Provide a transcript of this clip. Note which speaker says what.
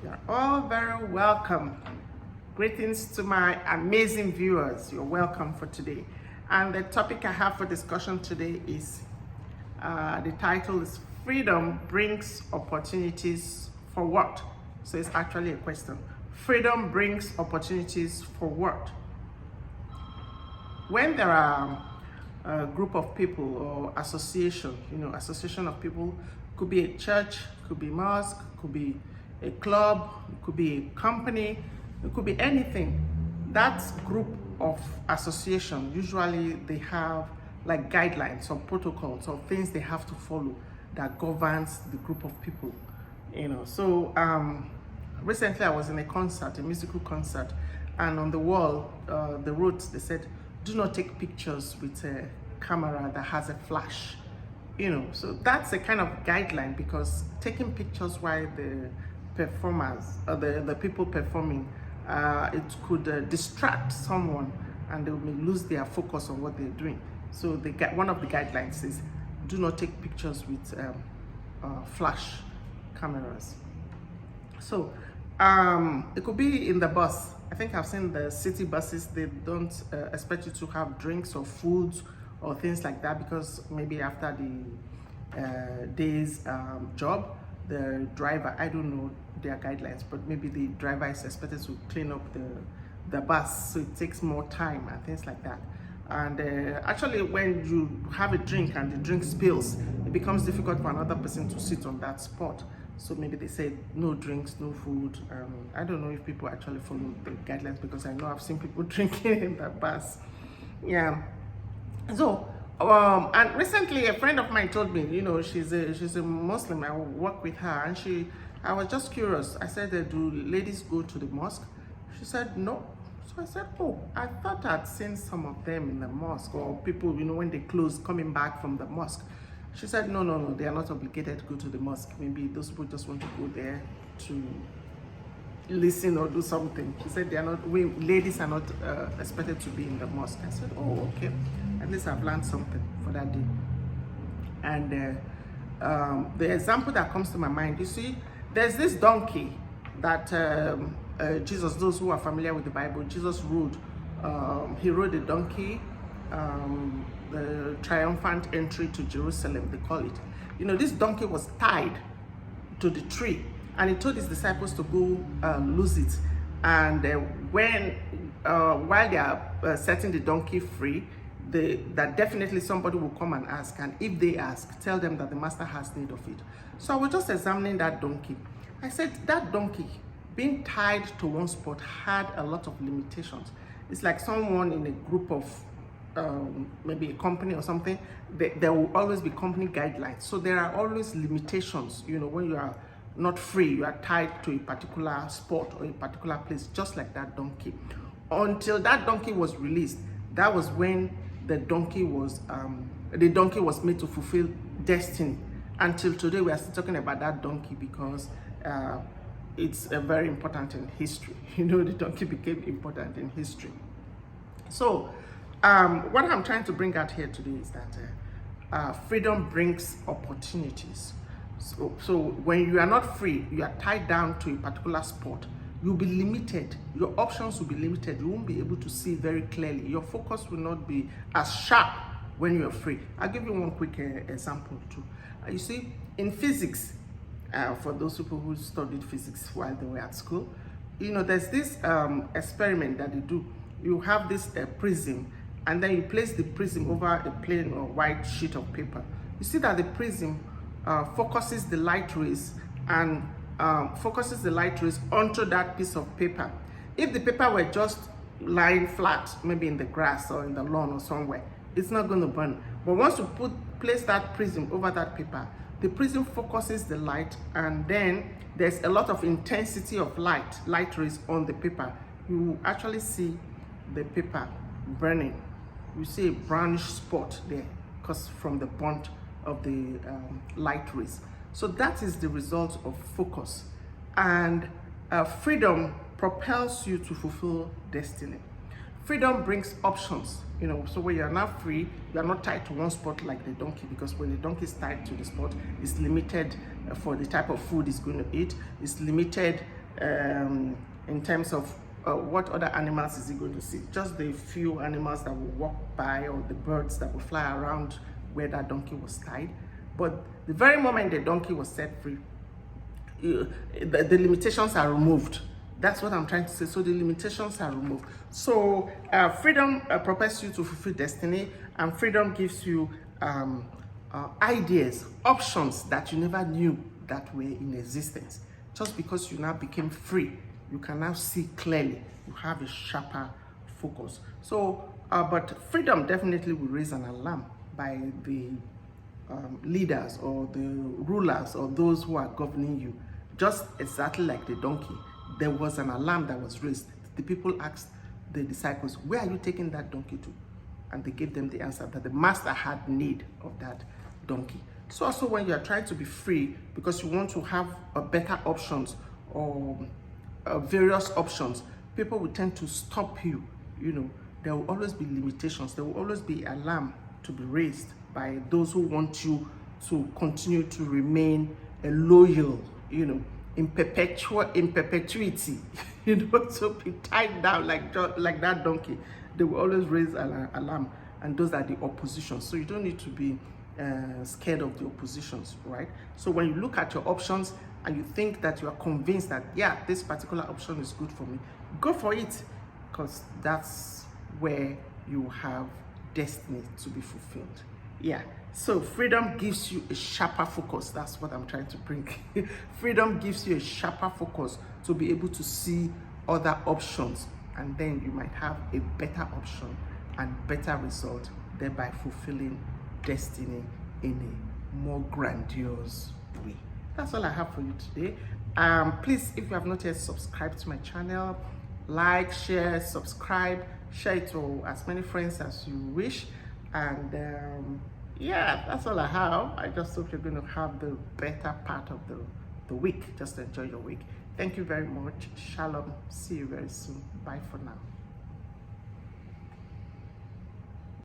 Speaker 1: You're all very welcome. Greetings to my amazing viewers. You're welcome for today. And the topic I have for discussion today is the title is Freedom Brings Opportunities for What? So it's actually a question. Freedom brings opportunities for what? When there are a group of people or association, association of people, could be a church, could be mosque, could be a club, it could be a company, it could be anything. That group of association, usually they have like guidelines or protocols or things they have to follow that governs the group of people. So recently I was in a concert, a musical concert, and on the wall, they wrote, they said, do not take pictures with a camera that has a flash. So that's a kind of guideline, because taking pictures while the performers or the people performing, it could distract someone and they may lose their focus on what they're doing. So one of the guidelines is do not take pictures with flash cameras. So it could be in the bus. I think I've seen the city buses, they don't expect you to have drinks or foods or things like that, because maybe after the day's job, the driver, I don't know their guidelines, but maybe the driver is expected to clean up the bus, so it takes more time and things like that. And actually, when you have a drink and the drink spills, it becomes difficult for another person to sit on that spot. So maybe they say no drinks, no food. I don't know if people actually follow the guidelines, because I know I've seen people drinking in the bus. Yeah. So, and recently a friend of mine told me, she's a Muslim. I work with her, and I was just curious. I said, do ladies go to the mosque? She said no. So I said, oh, I thought I'd seen some of them in the mosque, or people, when they close, coming back from the mosque. She said, no, they are not obligated to go to the mosque. Maybe those people just want to go there to listen or do something. She said ladies are not expected to be in the mosque. I said, oh, okay. At least I've learned something for that day. And the example that comes to my mind, you see, there's this donkey that Jesus, those who are familiar with the Bible, Jesus rode. He rode a donkey, the triumphant entry to Jerusalem, they call it. This donkey was tied to the tree, and he told his disciples to go lose it. And while they are setting the donkey free, that definitely somebody will come and ask, and if they ask, tell them that the master has need of it. So I was just examining that donkey. I said that donkey being tied to one spot had a lot of limitations. It's like someone in a group of maybe a company or something, there will always be company guidelines. So there are always limitations. When you are not free, you are tied to a particular spot or a particular place, just like that donkey. Until that donkey was released, that was when the donkey was made to fulfill destiny. Until today, we are still talking about that donkey, because it's very important in history. The donkey became important in history. So what I'm trying to bring out here today is that freedom brings opportunities. So when you are not free, you are tied down to a particular spot, you'll be limited. Your options will be limited. You won't be able to see very clearly. Your focus will not be as sharp when you're free. I'll give you one quick example too. You see, in physics, for those people who studied physics while they were at school, there's this experiment that they do. You have this prism, and then you place the prism over a plain or white sheet of paper. You see that the prism focuses the light rays and focuses the light rays onto that piece of paper. If the paper were just lying flat, maybe in the grass or in the lawn or somewhere, it's not going to burn. But once you place that prism over that paper, the prism focuses the light, and then there's a lot of intensity of light rays on the paper. You actually see the paper burning. You see a brownish spot there, because from the burnt of the light rays. So that is the result of focus. And freedom propels you to fulfill destiny. Freedom brings options. So when you're not free, you're not tied to one spot like the donkey, because when the donkey is tied to the spot, it's limited for the type of food it's going to eat. It's limited in terms of what other animals is he going to see? Just the few animals that will walk by, or the birds that will fly around where that donkey was tied. But the very moment the donkey was set free, the limitations are removed. That's what I'm trying to say. So the limitations are removed. So freedom propels you to fulfill destiny, and freedom gives you ideas, options that you never knew that were in existence. Just because you now became free, you can now see clearly. You have a sharper focus. So, but freedom definitely will raise an alarm by the leaders or the rulers or those who are governing you. Just exactly like the donkey, there was an alarm that was raised. The people asked the disciples, "Where are you taking that donkey to?" And they gave them the answer that the master had need of that donkey. So also when you are trying to be free because you want to have better options or various options, people will tend to stop you. You know, there will always be limitations. There will always be alarm to be raised by those who want you to continue to remain loyal, you know, in perpetuity, you know, to be tied down like that donkey. They will always raise an alarm, and those are the opposition. So you don't need to be scared of the oppositions, right? So when you look at your options and you think that you are convinced that, yeah, this particular option is good for me, go for it, because that's where you have destiny to be fulfilled. Yeah, so freedom gives you a sharper focus. That's what I'm trying to bring. Freedom gives you a sharper focus to be able to see other options, and then you might have a better option and better result, thereby fulfilling destiny in a more grandiose way. That's all I have for you today. Please, if you have not yet subscribed to my channel, like, share, subscribe, share it to as many friends as you wish. And yeah, that's all I have. I just hope you're going to have the better part of the week. Just enjoy your week. Thank you very much. Shalom. See you very soon. Bye for now.